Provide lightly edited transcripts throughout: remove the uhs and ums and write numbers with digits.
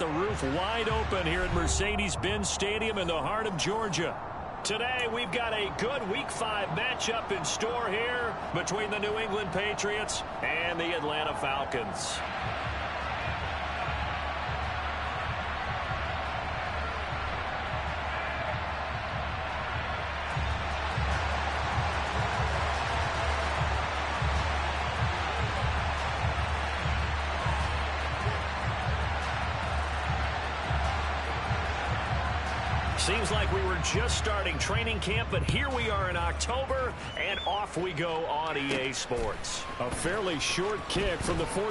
the roof wide open here at Mercedes-Benz Stadium in the heart of Georgia. Today, we've got a good Week 5 matchup in store here between the New England Patriots and the Atlanta Falcons. Seems like we were just starting training camp, but here we are in October, and off we go on EA Sports. A fairly short kick from the 14,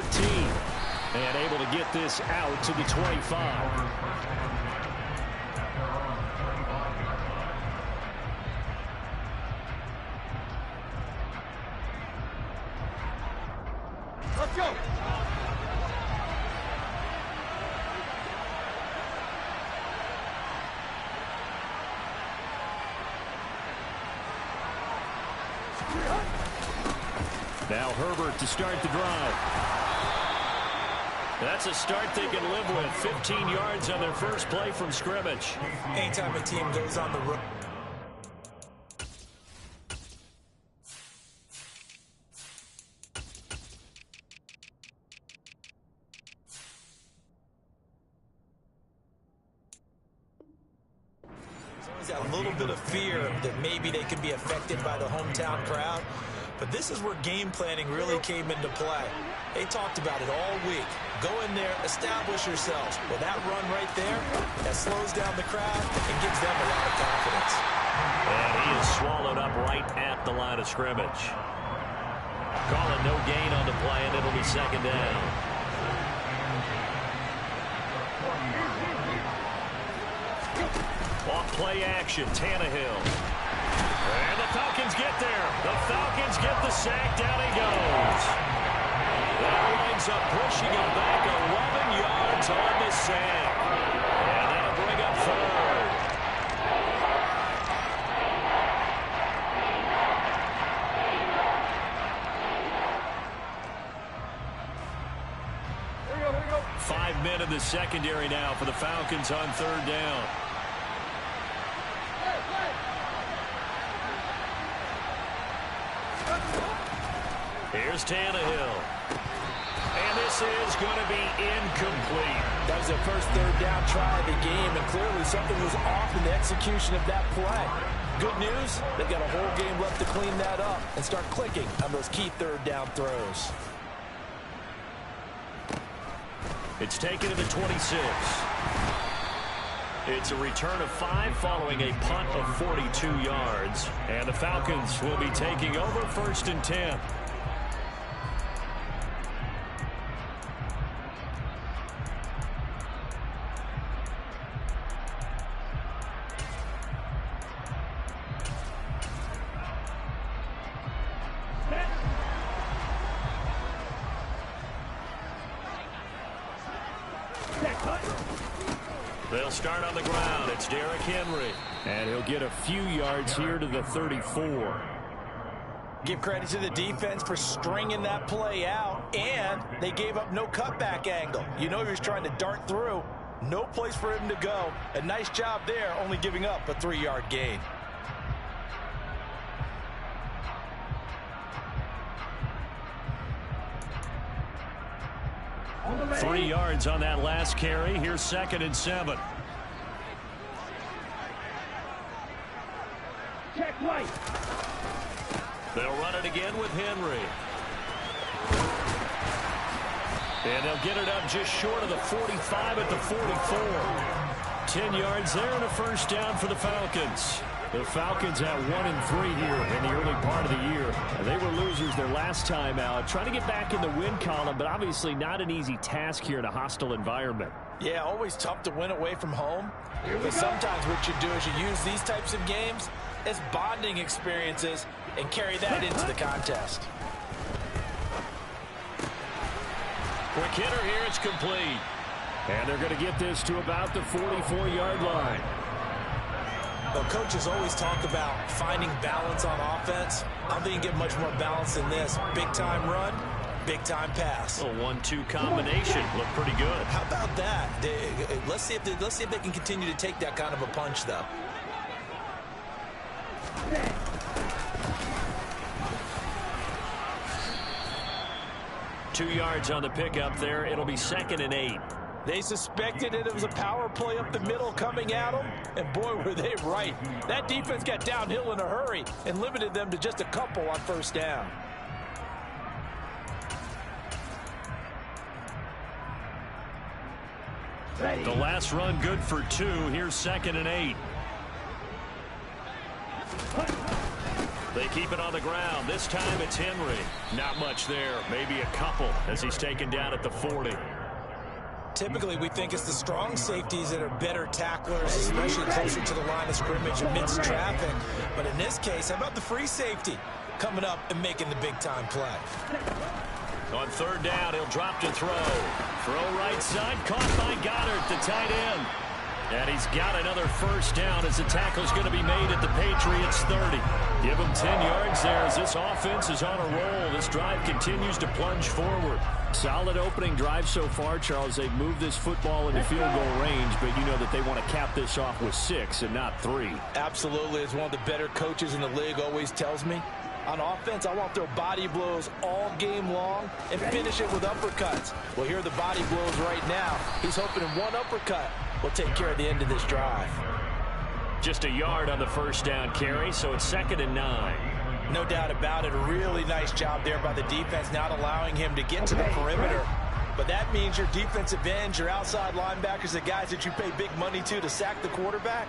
and able to get this out to the 25. Let's go. Now Herbert to start the drive. That's a start they can live with. 15 yards on their first play from scrimmage. Anytime a team goes on the road. There's always that little bit of fear that maybe they could be affected by the hometown crowd. But this is where game planning really came into play. They talked about it all week. Go in there, establish yourselves. Well, that run right there, that slows down the crowd and gives them a lot of confidence. And he is swallowed up right at the line of scrimmage. Calling no gain on the play, and it'll be second down. Off play action, Tannehill. And the Falcons get there. The Falcons get the sack. Down he goes. That winds up pushing him back 11 yards on the sack. And that'll bring up third. Here we go. 5 men in the secondary now for the Falcons on third down. Here's Tannehill. And this is going to be incomplete. That was their first third down try of the game, and clearly something was off in the execution of that play. Good news, they've got a whole game left to clean that up and start clicking on those key third down throws. It's taken to the 26. It's a return of 5 following a punt of 42 yards. And the Falcons will be taking over first and 10. They'll start on the ground. It's Derrick Henry. And he'll get a few yards here to the 34. Give credit to the defense for stringing that play out, and they gave up no cutback angle. You know he was trying to dart through. No place for him to go. A nice job there, only giving up a 3-yard gain. Three yards on that last carry. Here's second and 7. Check right. They'll run it again with Henry. And they'll get it up just short of the 45 at the 44. 10 yards there and a first down for the Falcons. The Falcons at 1-3 here in the early part of the year. They were losers their last time out, trying to get back in the win column, but obviously not an easy task here in a hostile environment. Yeah, always tough to win away from home. But sometimes what you do is you use these types of games as bonding experiences and carry that into the contest. Quick hitter here, it's complete. And they're going to get this to about the 44-yard line. Well, coaches always talk about finding balance on offense. I don't think you can get much more balance than this. Big-time run, big-time pass. A 1-2 combination. Looked pretty good. How about that? Let's see if they can continue to take that kind of a punch, though. Two yards on the pickup there. It'll be 2nd and 8. They suspected it was a power play up the middle coming at them, and boy, were they right. That defense got downhill in a hurry and limited them to just a couple on first down. The last run good for 2. Here's 2nd and 8. They keep it on the ground. This time it's Henry. Not much there. Maybe a couple as he's taken down at the 40. Typically, we think it's the strong safeties that are better tacklers, especially closer to the line of scrimmage amidst traffic. But in this case, how about the free safety coming up and making the big-time play? On 3rd down, he'll drop to throw. Throw right side, caught by Goddard, the tight end. And he's got another first down as the tackle's going to be made at the Patriots 30. Give him 10 yards there as this offense is on a roll. This drive continues to plunge forward. Solid opening drive so far, Charles. They've moved this football into field goal range, but you know that they want to cap this off with 6 and not 3. Absolutely. As one of the better coaches in the league always tells me, on offense, I want to throw body blows all game long and finish it with uppercuts. Well, here are the body blows right now. He's hoping in one uppercut will take care of the end of this drive. Just a yard on the first down carry, so it's 2nd and 9. No doubt about it. A really nice job there by the defense, not allowing him to get to the perimeter. But that means your defensive ends, your outside linebackers, the guys that you pay big money to sack the quarterback,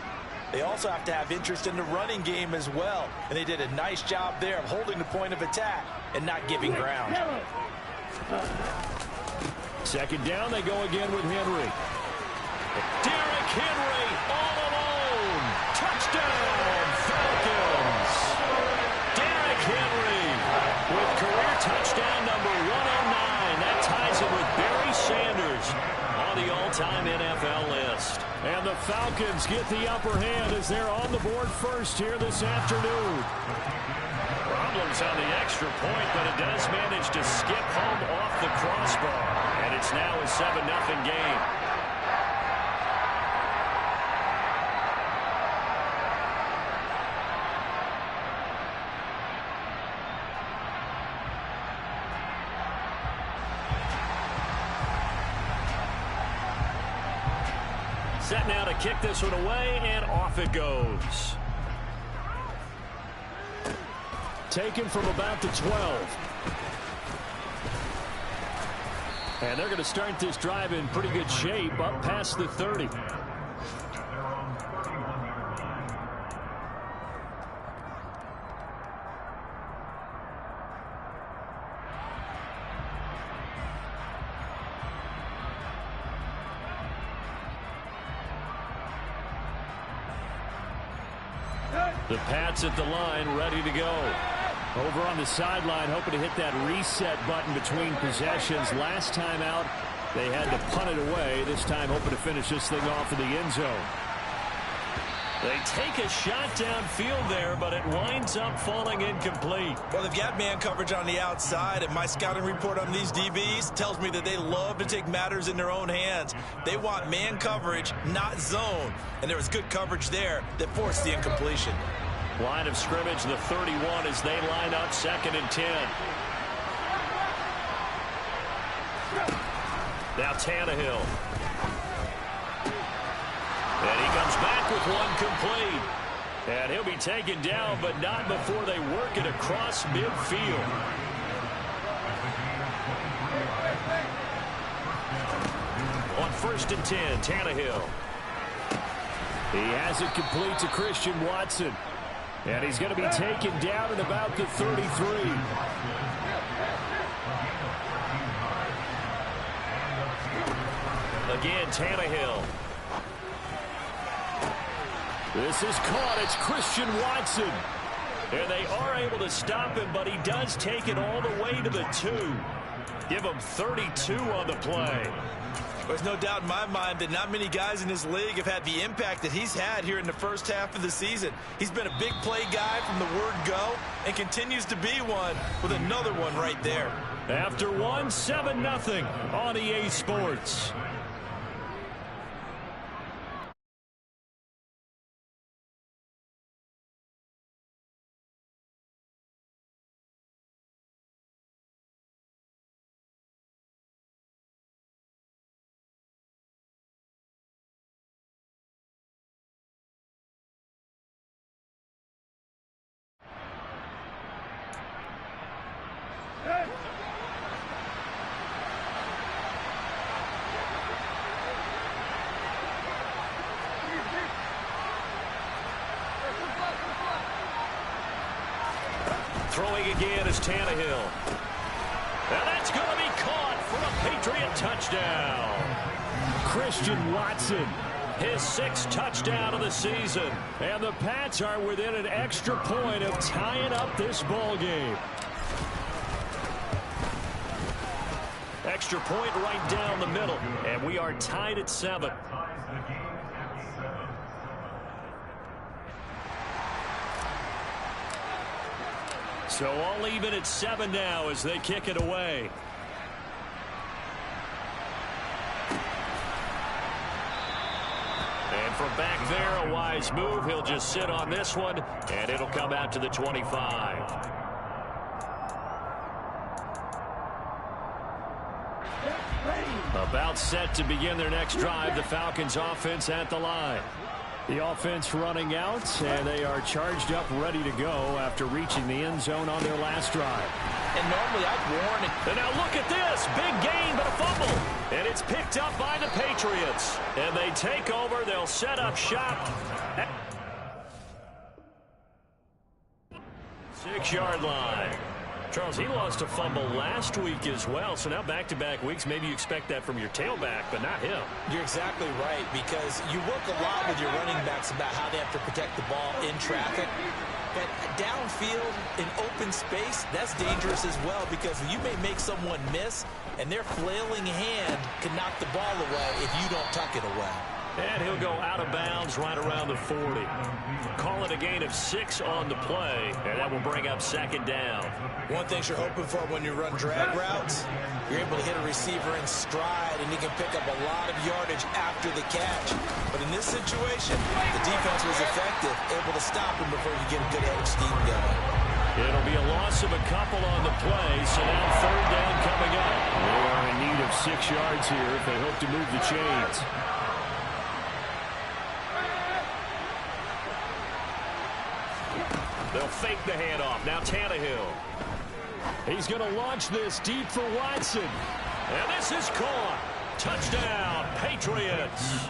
they also have to have interest in the running game as well. And they did a nice job there of holding the point of attack and not giving ground. 2nd down, they go again with Henry. Derrick Henry all alone. Touchdown, Falcons. Derrick Henry with career touchdown number 109. That ties him with Barry Sanders on the all-time NFL list. And the Falcons get the upper hand as they're on the board first here this afternoon. Problems on the extra point, but it does manage to skip home off the crossbar. And it's now a 7-0 game. Set now to kick this one away, and off it goes. Taken from about the 12. And they're going to start this drive in pretty good shape up past the 30. The Pats at the line, ready to go. Over on the sideline, hoping to hit that reset button between possessions. Last time out, they had to punt it away. This time, hoping to finish this thing off in the end zone. They take a shot downfield there, but it winds up falling incomplete. Well, they've got man coverage on the outside, and my scouting report on these DBs tells me that they love to take matters in their own hands. They want man coverage, not zone. And there was good coverage there that forced the incompletion. Line of scrimmage, the 31, as they line up 2nd and 10. Now Tannehill. And he comes back with one complete. And he'll be taken down, but not before they work it across midfield. On 1st and 10, Tannehill. He has it complete to Christian Watson. And he's going to be taken down at about the 33. Again, Tannehill. This is caught. It's Christian Watson. And they are able to stop him, but he does take it all the way to the 2. Give him 32 on the play. There's no doubt in my mind that not many guys in this league have had the impact that he's had here in the first half of the season. He's been a big play guy from the word go and continues to be one with another one right there. After one, 7-0 on EA Sports. Throwing again is Tannehill. And that's going to be caught for a Patriot touchdown. Christian Watson, his 6th touchdown of the season. And the Pats are within an extra point of tying up this ball game. Extra point right down the middle. And we are tied at 7. So all even at 7 now as they kick it away. And from back there, a wise move. He'll just sit on this one, and it'll come out to the 25. About set to begin their next drive. The Falcons offense at the line. The offense running out, and they are charged up, ready to go after reaching the end zone on their last drive. And normally I'd warn it. And now look at this. Big gain, but a fumble. And it's picked up by the Patriots. And they take over. They'll set up shop. 6-yard line. Charles, he lost a fumble last week as well, so now back-to-back weeks, maybe you expect that from your tailback, but not him. You're exactly right, because you work a lot with your running backs about how they have to protect the ball in traffic. But downfield, in open space, that's dangerous as well, because you may make someone miss, and their flailing hand can knock the ball away if you don't tuck it away. And he'll go out of bounds right around the 40. Call it a gain of 6 on the play, and that will bring up 2nd down. One thing you're hoping for when you run drag routes, you're able to hit a receiver in stride, and he can pick up a lot of yardage after the catch. But in this situation, the defense was effective, able to stop him before you get a good head of steam going. It'll be a loss of a couple on the play, so now 3rd down coming up. They are in need of 6 yards here if they hope to move the chains. They'll fake the handoff. Now Tannehill. He's going to launch this deep for Watson. And this is caught. Touchdown, Patriots.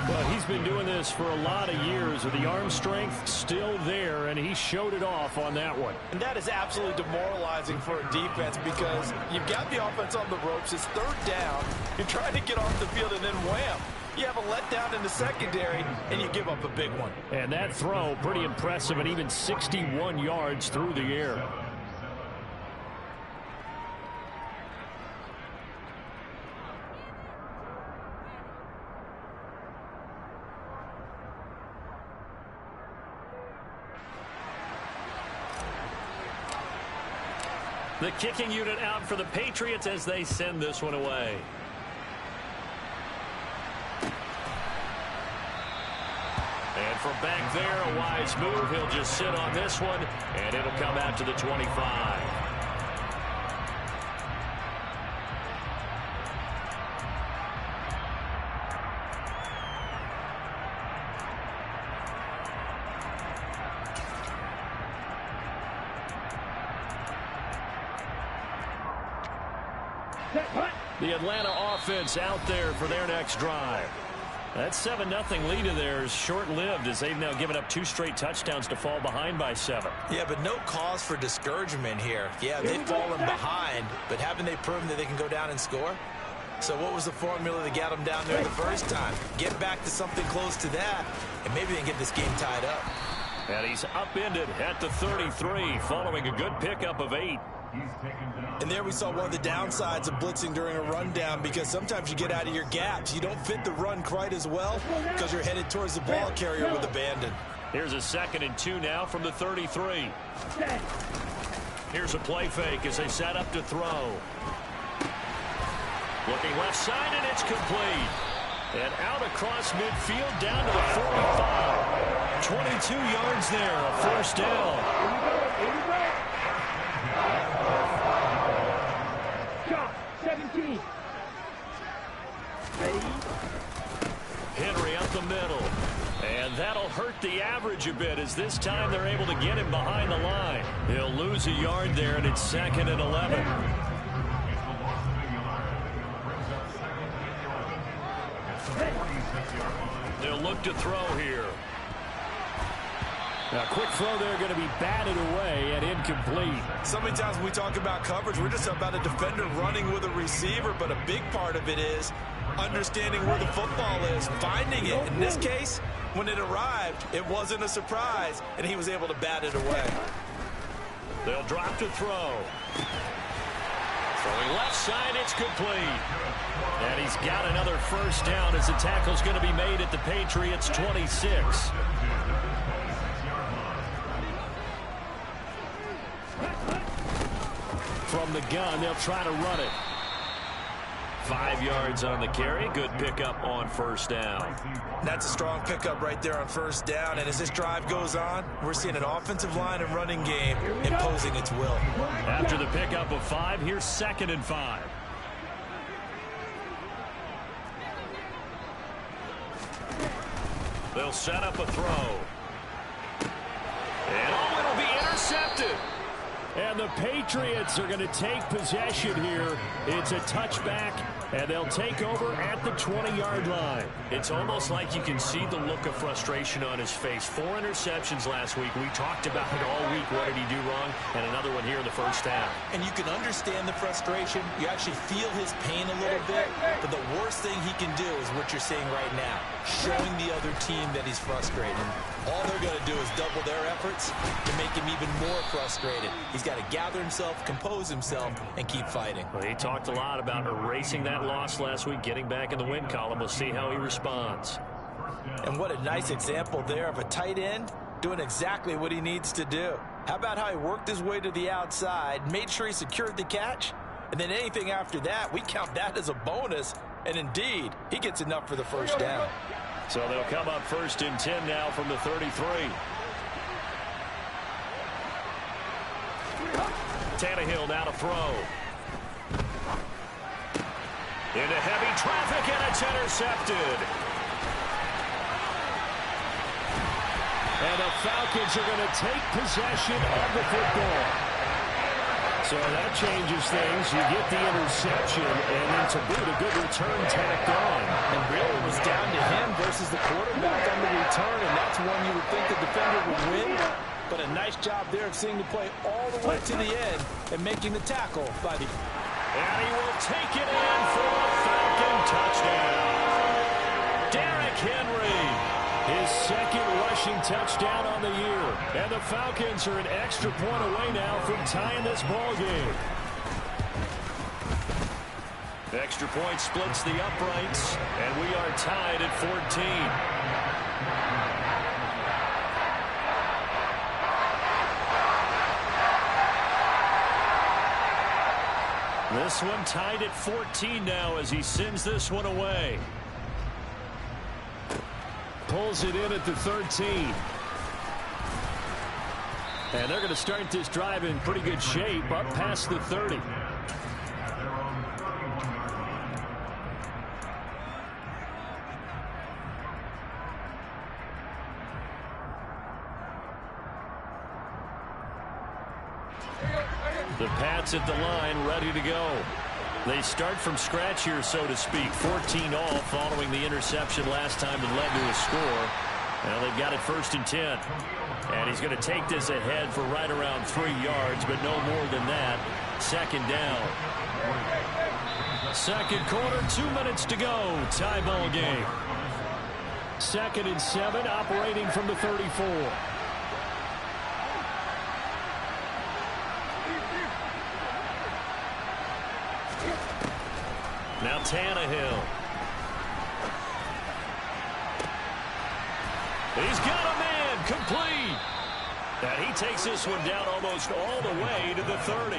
Well, he's been doing this for a lot of years with the arm strength still there, and he showed it off on that one. And that is absolutely demoralizing for a defense because you've got the offense on the ropes. It's 3rd down. You're trying to get off the field, and then wham. You have a letdown in the secondary, and you give up a big one. And that throw, pretty impressive, and even 61 yards through the air. The kicking unit out for the Patriots as they send this one away. And from back there, a wise move. He'll just sit on this one, and it'll come out to the 25. The Atlanta offense out there for their next drive. That 7-0 lead of theirs short-lived as they've now given up 2 straight touchdowns to fall behind by 7. Yeah, but no cause for discouragement here. Yeah, they've fallen behind, but haven't they proven that they can go down and score? So what was the formula that got them down there the first time? Get back to something close to that, and maybe they can get this game tied up. And he's upended at the 33 following a good pickup of 8. And there we saw one of the downsides of blitzing during a rundown, because sometimes you get out of your gaps. You don't fit the run quite as well because you're headed towards the ball carrier with abandon. Here's a 2nd and 2 now from the 33. Here's a play fake as they set up to throw. Looking left side, and it's complete. And out across midfield down to the 45. 22 yards there, a first down. Here you go. Shot, 17. Ready? Henry up the middle. And that'll hurt the average a bit as this time they're able to get him behind the line. He'll lose a yard there, and it's 2nd and 11. They'll look to throw here. A quick throw there going to be batted away and incomplete. So many times when we talk about coverage, we're just about a defender running with a receiver, but a big part of it is understanding where the football is, finding it. In this case, when it arrived, it wasn't a surprise, and he was able to bat it away. They'll drop to throw. Throwing left side, it's complete. And he's got another first down as the tackle's going to be made at the Patriots' 26. From the gun, they'll try to run it. 5 yards on the carry. Good pickup on first down. That's a strong pickup right there on first down. And as this drive goes on, we're seeing an offensive line and running game imposing its will. After the pickup of 5, here's 2nd and 5. They'll set up a throw. And oh, it'll be intercepted. And the Patriots are going to take possession here. It's a touchback, and they'll take over at the 20-yard line. It's almost like you can see the look of frustration on his face. 4 interceptions last week. We talked about it all week. What did he do wrong? And another one here in the first half. And you can understand the frustration. You actually feel his pain a little bit. But the worst thing he can do is what you're seeing right now, showing the other team that he's frustrated. All they're going to do is double their efforts to make him even more frustrated. He's got to gather himself, compose himself, and keep fighting. Well, he talked a lot about erasing that loss last week, getting back in the win column. We'll see how he responds. And what a nice example there of a tight end doing exactly what he needs to do. How about how he worked his way to the outside, made sure he secured the catch, and then anything after that, we count that as a bonus. And indeed, he gets enough for the first down. So they'll come up 1st and 10 now from the 33. Tannehill now to throw. Into heavy traffic, and it's intercepted. And the Falcons are going to take possession of the football. So that changes things. You get the interception, and then to boot, a good return tacked on. And really it was down to him versus the quarterback on the return, and that's one you would think the defender would win. But a nice job there of seeing the play all the way to the end and making the tackle by the... And he will take it in for a Falcon touchdown. Derrick Henry. His 2nd rushing touchdown on the year. And the Falcons are an extra point away now from tying this ball game. Extra point splits the uprights, and we are tied at 14. This one tied at 14 now as he sends this one away. Pulls it in at the 13. And they're going to start this drive in pretty good shape up past the 30. The Pats at the line, ready to go. They start from scratch here, so to speak. 14 all following the interception last time that led to a score. Now they've got it 1st and 10. And he's going to take this ahead for right around 3 yards, but no more than that. 2nd down. 2nd quarter, 2 minutes to go. Tie ball game. 2nd and 7, operating from the 34. Now Tannehill. He's got a man, complete. And he takes this one down almost all the way to the 30.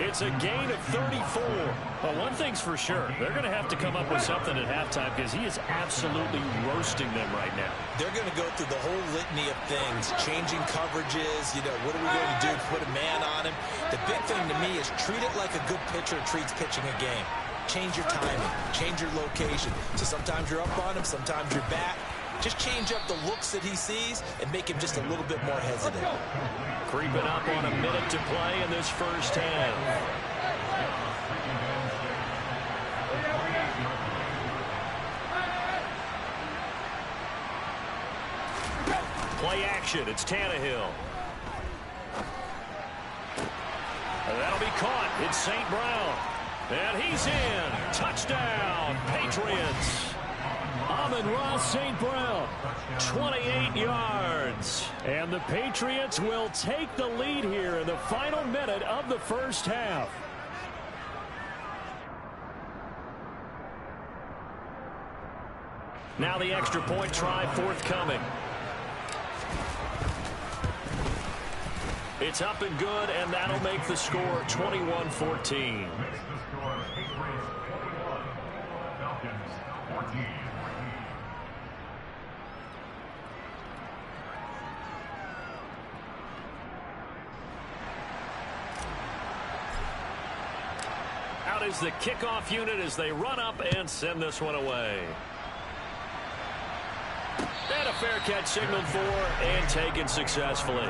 It's a gain of 34. Well, one thing's for sure. They're going to have to come up with something at halftime because he is absolutely roasting them right now. They're going to go through the whole litany of things, changing coverages, what are we going to do to put a man on him? The big thing to me is treat it like a good pitcher treats pitching a game. Change your timing, change your location. So sometimes you're up on him, sometimes you're back. Just change up the looks that he sees and make him just a little bit more hesitant. Creeping up on a minute to play in this first half. Play action. It's Tannehill. And that'll be caught. It's St. Brown. And he's in. Touchdown, Patriots. Amon-Ra St. Brown, 28 yards. And the Patriots will take the lead here in the final minute of the first half. Now the extra point try forthcoming. It's up and good, and that'll make the score 21-14. Out is the kickoff unit as they run up and send this one away. And a fair catch signaled for and taken successfully.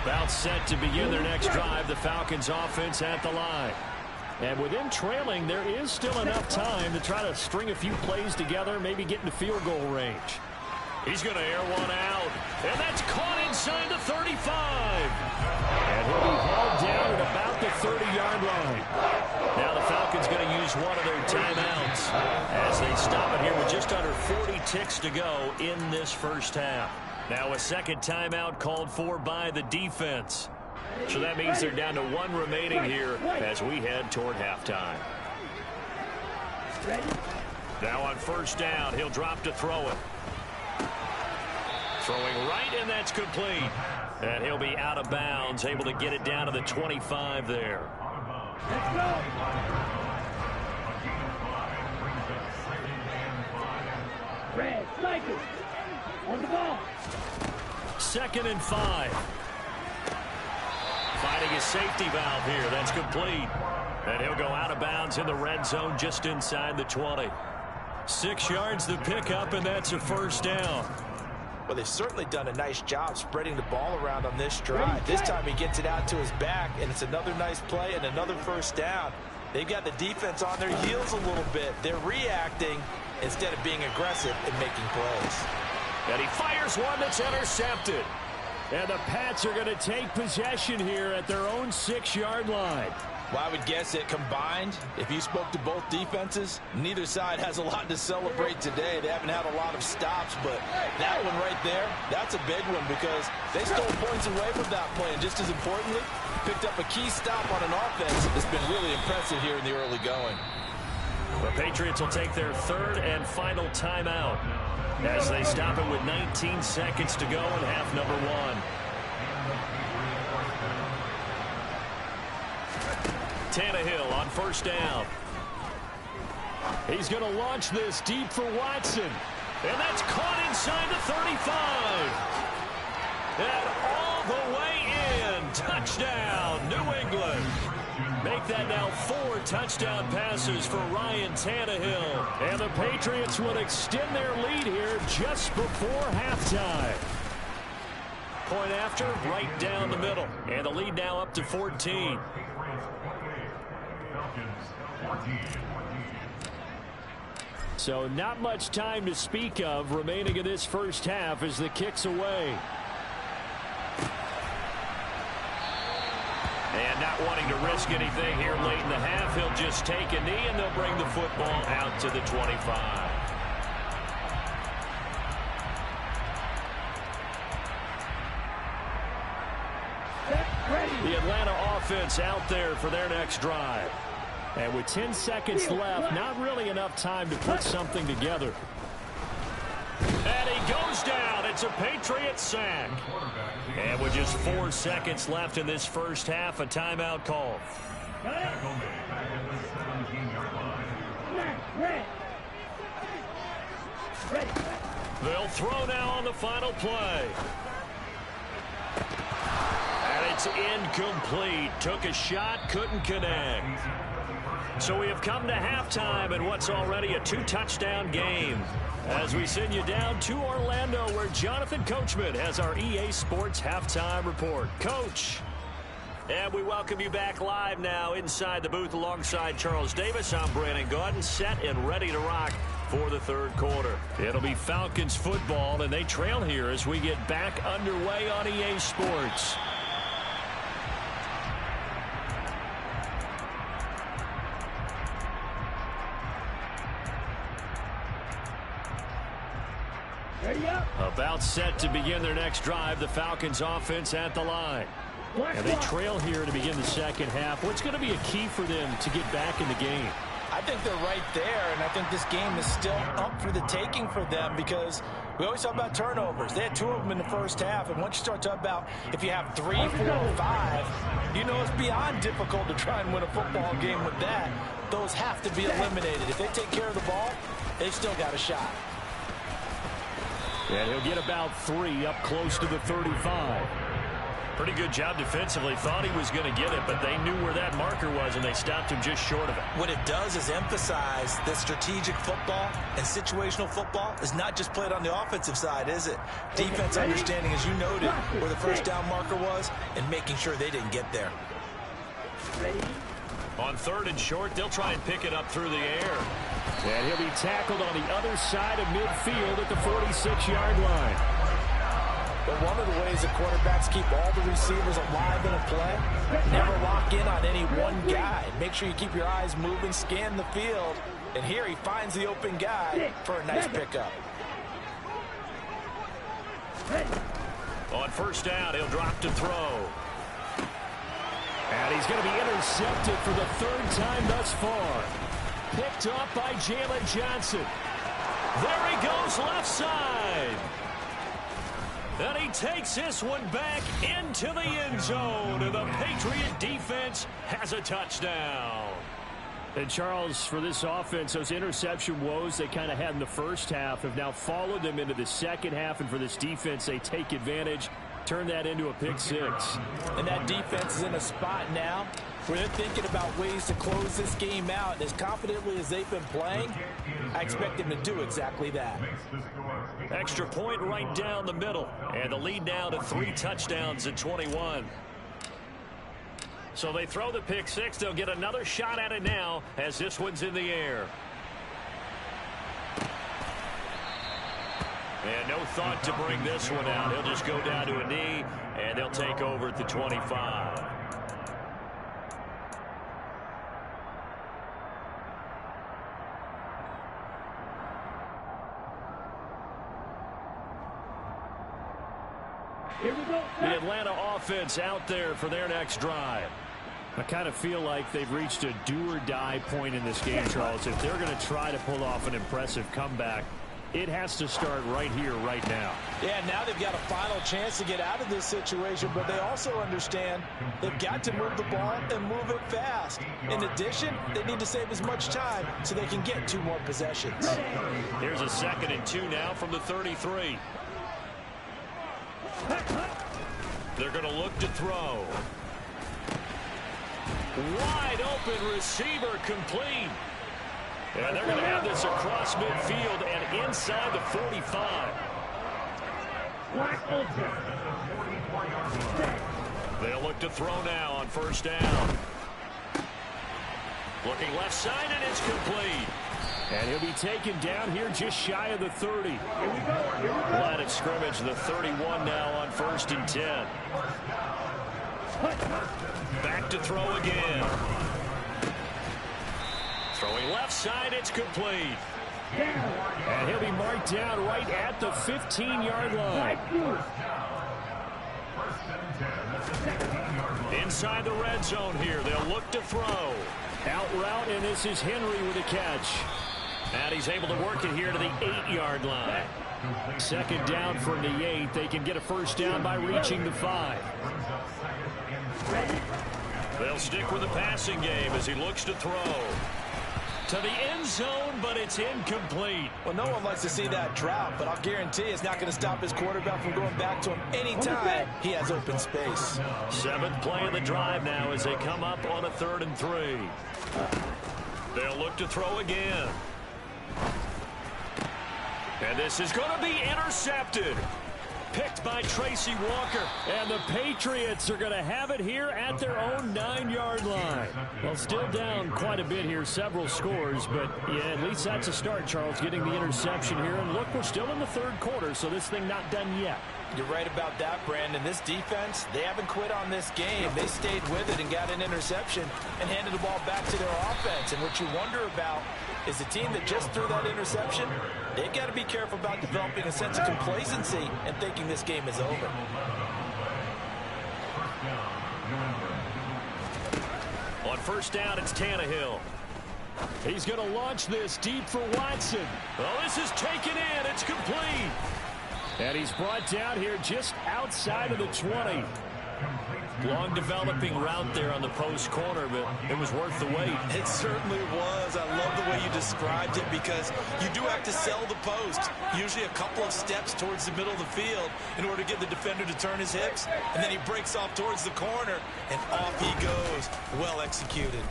About set to begin their next drive, the Falcons offense at the line. And with them trailing, there is still enough time to try to string a few plays together, maybe get into field goal range. He's going to air one out, and that's caught inside the 35. And he'll be hauled down at about the 30-yard line. Now the Falcons going to use one of their timeouts as they stop it here with just under 40 ticks to go in this first half. Now a second timeout called for by the defense. So that means they're down to one remaining here as we head toward halftime. Now on first down, he'll drop to throw it. Throwing right, and that's complete. And he'll be out of bounds, able to get it down to the 25 there. Let's go. Red, Michael, on the ball. 2nd and 5. Finding his safety valve here. That's complete. And he'll go out of bounds in the red zone just inside the 20. 6 yards to pick up, and that's a first down. Well, they've certainly done a nice job spreading the ball around on this drive. This time he gets it out to his back, and it's another nice play and another first down. They've got the defense on their heels a little bit. They're reacting instead of being aggressive and making plays. And he fires one that's intercepted. And the Pats are going to take possession here at their own 6-yard line. Well, I would guess that combined, if you spoke to both defenses, neither side has a lot to celebrate today. They haven't had a lot of stops, but that one right there, that's a big one because they stole points away from that play. And just as importantly, picked up a key stop on an offense that's been really impressive here in the early going. The Patriots will take their 3rd and final timeout as they stop it with 19 seconds to go in half number 1. Tannehill on first down. He's going to launch this deep for Watson. And that's caught inside the 35. And all the way in. Touchdown, New England. Make that now 4 touchdown passes for Ryan Tannehill. And the Patriots will extend their lead here just before halftime. Point after, right down the middle. And the lead now up to 14. So not much time to speak of remaining in this first half as the kick's away. And not wanting to risk anything here late in the half, he'll just take a knee and they'll bring the football out to the 25. The Atlanta offense out there for their next drive. And with 10 seconds left, not really enough time to put something together. And he goes down. It's a Patriot sack. And with just 4 seconds left in this first half, a timeout call. They'll throw now on the final play. And it's incomplete. Took a shot, couldn't connect. So we have come to halftime in what's already a 2-touchdown game. As we send you down to Orlando, where Jonathan Coachman has our EA Sports Halftime Report. Coach. And we welcome you back live now inside the booth alongside Charles Davis. I'm Brandon Gaudin, set and ready to rock for the third quarter. It'll be Falcons football, and they trail here as we get back underway on EA Sports. About set to begin their next drive, the Falcons offense at the line. And they trail here to begin the second half. What's going to be a key for them to get back in the game? I think they're right there, and I think this game is still up for the taking for them because we always talk about turnovers. They had 2 of them in the first half, and once you start talking about if you have 3, 4, 5, you know it's beyond difficult to try and win a football game with that. Those have to be eliminated. If they take care of the ball, they've still got a shot. And he'll get about 3 up close to the 35. Pretty good job defensively. Thought he was going to get it, but they knew where that marker was, and they stopped him just short of it. What it does is emphasize that strategic football and situational football is not just played on the offensive side, is it? Defense understanding, as you noted, where the first down marker was and making sure they didn't get there. On 3rd and short, they'll try and pick it up through the air. And he'll be tackled on the other side of midfield at the 46-yard line. But one of the ways that quarterbacks keep all the receivers alive in a play, never lock in on any one guy. Make sure you keep your eyes moving, scan the field. And here he finds the open guy for a nice pickup. On 1st down, he'll drop to throw. And he's going to be intercepted for the 3rd time thus far. Picked up by Jalen Johnson. There he goes left side. And he takes this one back into the end zone. And the Patriot defense has a touchdown. And Charles, for this offense, those interception woes they kind of had in the first half have now followed them into the second half. And for this defense, they take advantage, turn that into a pick 6. And that defense is in a spot now where they're thinking about ways to close this game out. As confidently as they've been playing, I expect them to do exactly that. Extra point right down the middle. And the lead now to 3 touchdowns at 21. So they throw the pick 6. They'll get another shot at it now as this one's in the air. And no thought to bring this one out. He'll just go down to a knee, and they'll take over at the 25. The Atlanta offense out there for their next drive. I kind of feel like they've reached a do-or-die point in this game, Charles. If they're going to try to pull off an impressive comeback, it has to start right here, right now. Yeah, now they've got a final chance to get out of this situation, but they also understand they've got to move the ball and move it fast. In addition, they need to save as much time so they can get 2 more possessions. Here's a 2nd and 2 now from the 33. They're going to look to throw. Wide open receiver complete. And they're going to have this across midfield and inside the 45. They'll look to throw now on 1st down. Looking left side, and it's complete. And he'll be taken down here just shy of the 30. Line of scrimmage, the 31 now on 1st and 10. Back to throw again. Throwing left side, it's complete. And he'll be marked down right at the 15-yard line. Inside the red zone here, they'll look to throw. Out route, and this is Henry with a catch. And he's able to work it here to the 8-yard line. Second down from the 8. They can get a first down by reaching the 5. They'll stick with the passing game as he looks to throw. To the end zone, but it's incomplete. Well, no one likes to see that drop, but I'll guarantee it's not going to stop his quarterback from going back to him anytime he has open space. 7th play of the drive now as they come up on a 3rd and 3. They'll look to throw again. And this is going to be intercepted. Picked by Tracy Walker. And the Patriots are going to have it here at their own 9-yard line. Well, still down quite a bit here, several scores, but yeah, at least that's a start, Charles, getting the interception here. And look, we're still in the 3rd quarter, so this thing not done yet. You're right about that, Brandon. This defense, they haven't quit on this game. They stayed with it and got an interception and handed the ball back to their offense. And what you wonder about is the team that just threw that interception, they've got to be careful about developing a sense of complacency and thinking this game is over. On first down, it's Tannehill. He's going to launch this deep for Watson. Oh, this is taken in. It's complete. And he's brought down here just outside of the 20. Long developing route there on the post corner, but it was worth the wait. It certainly was. I love the way you described it because you do have to sell the post. Usually a couple of steps towards the middle of the field in order to get the defender to turn his hips. And then he breaks off towards the corner, and off he goes. Well executed.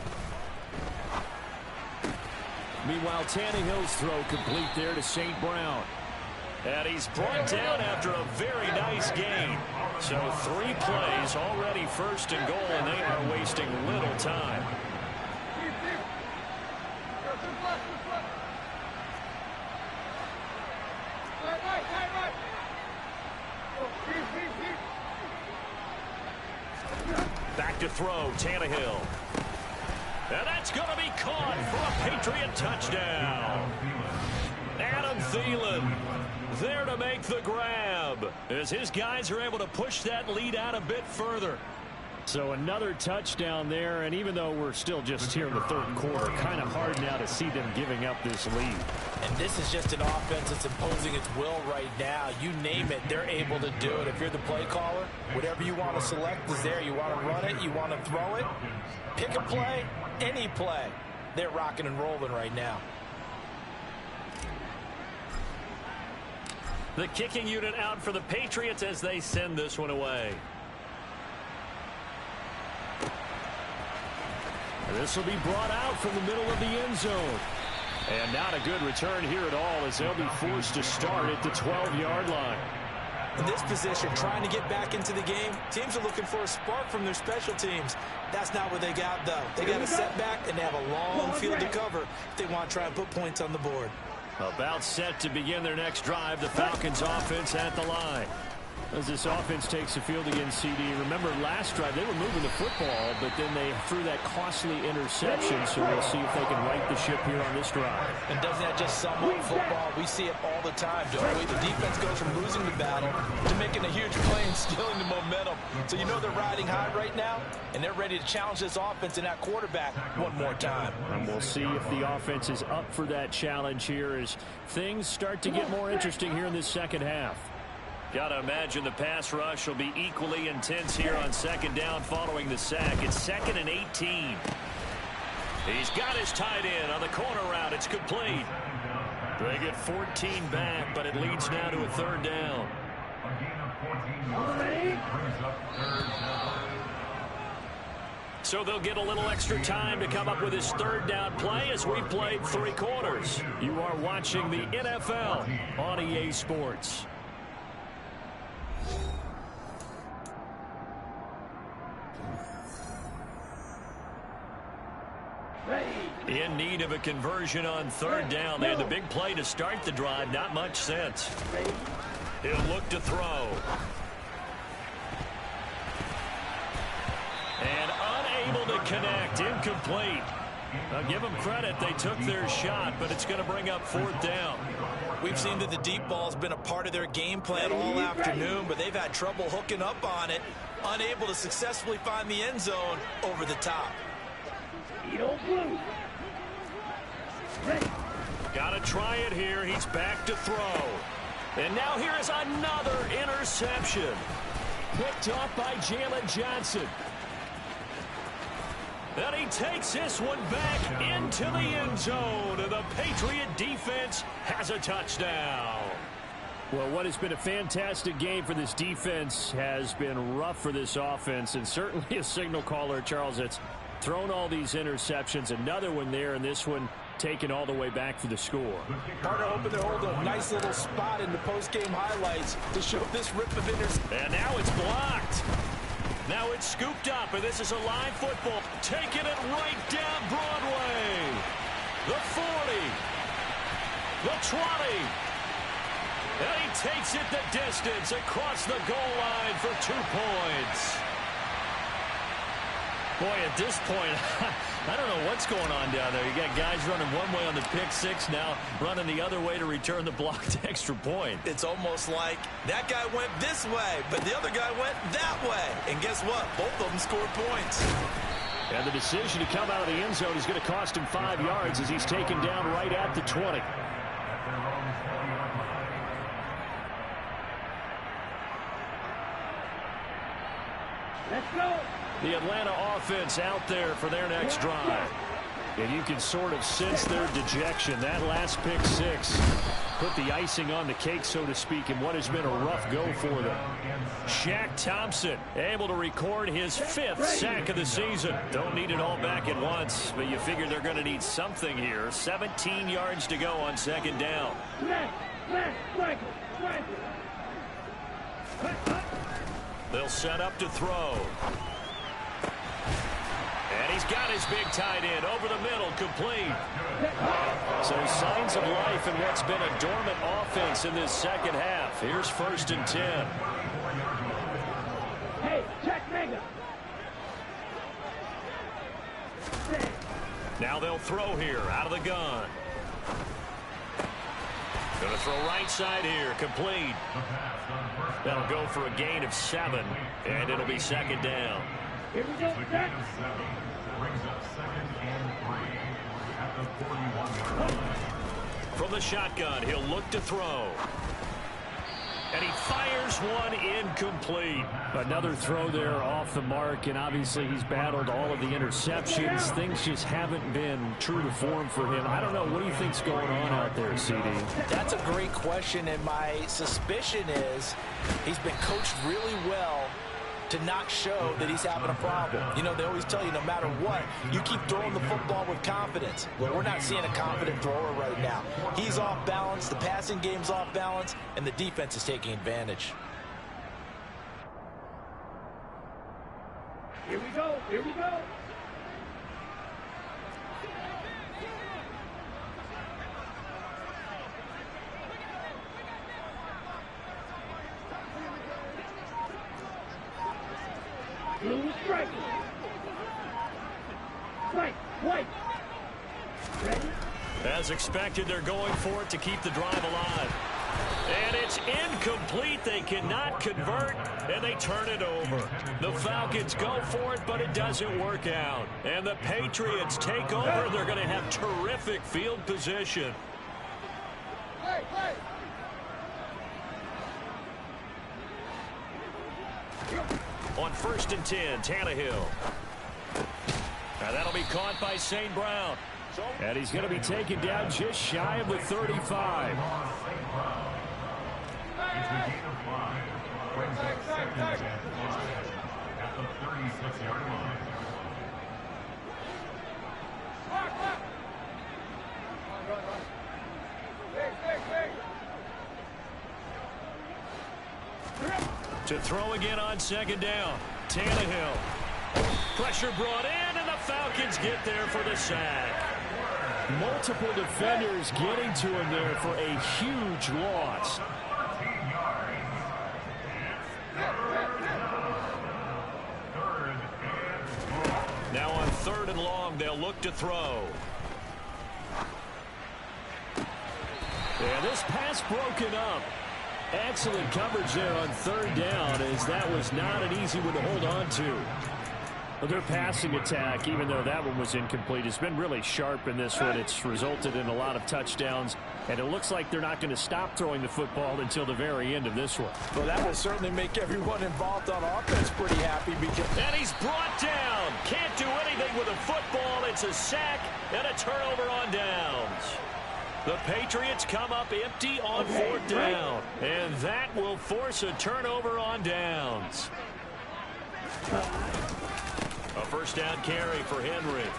Meanwhile, Tannehill's throw complete there to St. Brown. And he's brought down after a very nice gain. So 3 plays, already 1st and goal, and they are wasting little time. Back to throw, Tannehill. And that's going to be caught for a Patriot touchdown. Adam Thielen there to make the grab as his guys are able to push that lead out a bit further. So another touchdown there, and even though we're still just here in the 3rd quarter, kind of hard now to see them giving up this lead. And this is just an offense that's imposing its will right now. You name it, they're able to do it. If you're the play caller, whatever you want to select is there. You want to run it, you want to throw it, pick a play, any play. They're rocking and rolling right now. The kicking unit out for the Patriots as they send this one away. This will be brought out from the middle of the end zone. And not a good return here at all as they'll be forced to start at the 12-yard line. In this position, trying to get back into the game, teams are looking for a spark from their special teams. That's not what they got, though. They got a setback, and they have a long field to cover if they want to try and put points on the board. About set to begin their next drive, the Falcons offense at the line. As this offense takes the field against CD, remember last drive they were moving the football, but then they threw that costly interception, so we'll see if they can right the ship here on this drive. And doesn't that just sum up football? We see it all the time, don't we? The defense goes from losing the battle to making a huge play and stealing the momentum. So you know they're riding high right now, and they're ready to challenge this offense and that quarterback one more time. And we'll see if the offense is up for that challenge here as things start to get more interesting here in this second half. Got to imagine the pass rush will be equally intense here on 2nd down following the sack. It's 2nd and 18. He's got his tight end on the corner route. It's complete. They get 14 back, but it leads now to a 3rd down. So they'll get a little extra time to come up with his 3rd down play as we've played 3 quarters. You are watching the NFL on EA Sports. In need of a conversion on 3rd down. They had the big play to start the drive. Not much sense. He'll look to throw. And unable to connect. Incomplete. I'll give them credit. They took their shot, but it's going to bring up 4th down. We've seen that the deep ball has been a part of their game plan all afternoon, but they've had trouble hooking up on it, unable to successfully find the end zone over the top. Edo blue. Ready. Got to try it here. He's back to throw. And now here is another interception. Picked off by Jalen Johnson. And he takes this one back into the end zone. And the Patriot defense has a touchdown. Well, what has been a fantastic game for this defense has been rough for this offense. And certainly a signal caller, Charles, that's thrown all these interceptions. Another one there, and this one taken all the way back for the score. Partner hoping to hold a nice little spot in the post-game highlights to show this rip of interception. And now it's blocked. Now it's scooped up, and this is a live football. Taking it right down Broadway. The 40. The 20. And he takes it the distance across the goal line for 2 points. Boy, at this point, I don't know what's going on down there. You got guys running one way on the pick six, now running the other way to return the blocked extra point. It's almost like that guy went this way, but the other guy went that way. And guess what? Both of them scored points. And the decision to come out of the end zone is going to cost him 5 yards as he's taken down right at the 20. Let's go. The Atlanta offense out there for their next drive. And you can sort of sense their dejection. That last pick six put the icing on the cake, so to speak, in what has been a rough go for them. Shaq Thompson able to record his 5th sack of the season. Don't need it all back at once, but you figure they're going to need something here. 17 yards to go on 2nd down. They'll set up to throw. And he's got his big tight end over the middle, complete. So signs of life in what's been a dormant offense in this second half. Here's 1st and 10. Hey, check mega. Now they'll throw here out of the gun. Going to throw right side here, complete. That'll go for a gain of 7, and it'll be 2nd down. Here we go, set. From the shotgun, he'll look to throw. And he fires one incomplete. Another throw there off the mark, and obviously he's battled all of the interceptions. Things just haven't been true to form for him. I don't know. What do you think's going on out there, CD? That's a great question, and my suspicion is he's been coached really well to not show that he's having a problem. You know, they always tell you no matter what, you keep throwing the football with confidence. Well, we're not seeing a confident thrower right now. He's off balance, the passing game's off balance, and the defense is taking advantage. Here we go, here we go. Blue striker. Strike, white. Ready? As expected, they're going for it to keep the drive alive. And it's incomplete. They cannot convert, and they turn it over. The Falcons go for it, but it doesn't work out. And the Patriots take over. They're going to have terrific field position. On 1st and 10, Tannehill. Now that'll be caught by St. Brown. And he's going to be taken down just shy of the 35. To throw again on 2nd down. Tannehill. Pressure brought in, and the Falcons get there for the sack. Multiple defenders getting to him there for a huge loss. Now on 3rd and long, they'll look to throw. And this pass broken up. Excellent coverage there on 3rd down, as that was not an easy one to hold on to. Well, their passing attack, even though that one was incomplete, has been really sharp in this one. It's resulted in a lot of touchdowns, and it looks like they're not going to stop throwing the football until the very end of this one. Well, that will certainly make everyone involved on offense pretty happy because... And he's brought down. Can't do anything with a football. It's a sack and a turnover on downs. The Patriots come up empty on fourth down, and that will force a turnover on downs. A first down carry for Henry.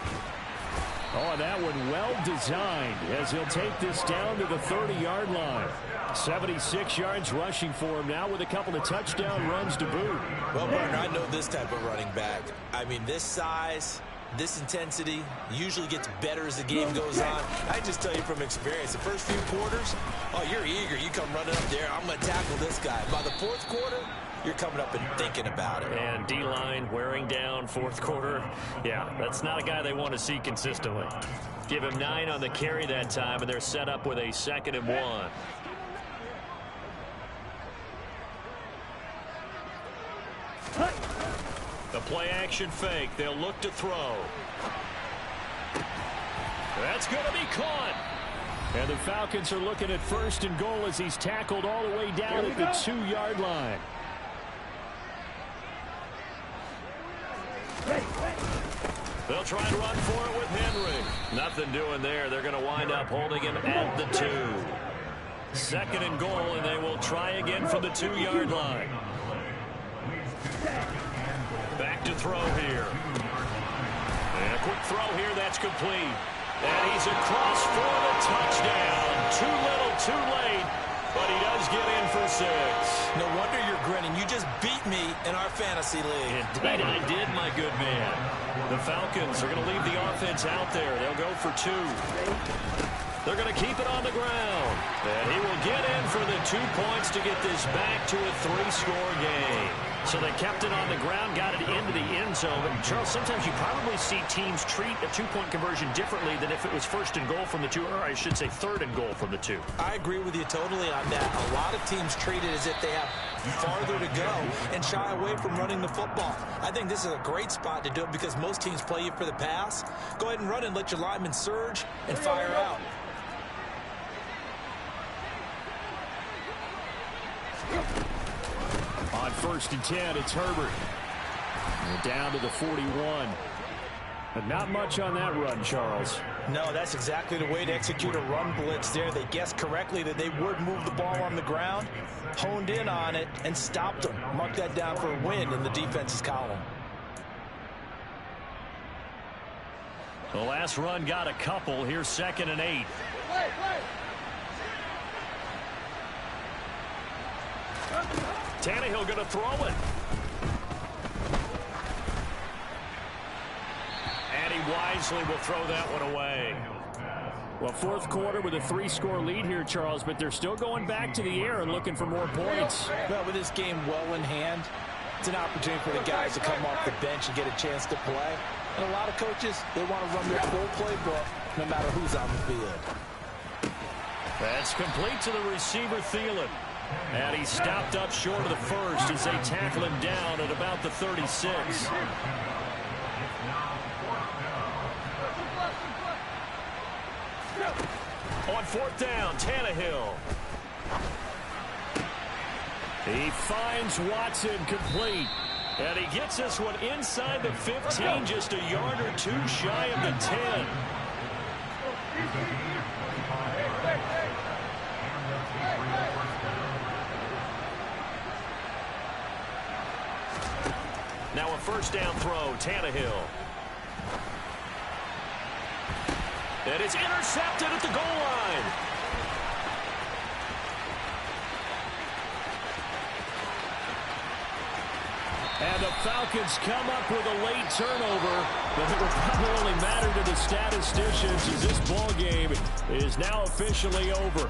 Oh, that one well designed as he'll take this down to the 30-yard line. 76 yards rushing for him now with a couple of touchdown runs to boot. Well, partner, I know this type of running back. I mean, this size, this intensity usually gets better as the game goes on. I just tell you from experience, the first few quarters, oh, you're eager. You come running up there, I'm going to tackle this guy. By the fourth quarter, you're coming up and thinking about it. And D-line wearing down fourth quarter. Yeah, that's not a guy they want to see consistently. Give him 9 on the carry that time, and they're set up with a 2nd and 1. The play-action fake. They'll look to throw. That's going to be caught. And the Falcons are looking at 1st and goal as he's tackled all the way down at the 2-yard line. They'll try and run for it with Henry. Nothing doing there. They're going to wind up holding him at the 2. 2nd and goal, and they will try again from the 2-yard line. Back to throw here. And a quick throw here. That's complete. And he's across for the touchdown. Too little, too late. But he does get in for 6. No wonder you're grinning. You just beat me in our fantasy league. Indeed I did, my good man. The Falcons are going to leave the offense out there. They'll go for 2. They're going to keep it on the ground. And he will get in for the 2 points to get this back to a 3-score game. So they kept it on the ground, got it into the end zone. But, Charles, sometimes you probably see teams treat a 2-point conversion differently than if it was 1st and goal from the 2, or I should say 3rd and goal from the 2. I agree with you totally on that. A lot of teams treat it as if they have farther to go and shy away from running the football. I think this is a great spot to do it because most teams play you for the pass. Go ahead and run and let your linemen surge and fire out. On 1st and 10, it's Herbert. And down to the 41. But not much on that run, Charles. No, that's exactly the way to execute a run blitz there. They guessed correctly that they would move the ball on the ground, honed in on it, and stopped them. Mark that down for a win in the defense's column. The last run got a couple. Here's 2nd and 8. Tannehill going to throw it. And he wisely will throw that one away. Well, 4th quarter with a 3-score lead here, Charles, but they're still going back to the air and looking for more points. Well, with this game well in hand, it's an opportunity for the guys to come off the bench and get a chance to play. And a lot of coaches, they want to run their full playbook no matter who's on the field. That's complete to the receiver, Thielen. And he's stopped up short of the 1st as they tackle him down at about the 36. On 4th down, Tannehill. He finds Watson complete. And he gets this one inside the 15, just a yard or 2 shy of the 10. Now a 1st down throw, Tannehill. And it's intercepted at the goal line. And the Falcons come up with a late turnover, but it will probably only matter to the statisticians as this ball game is now officially over.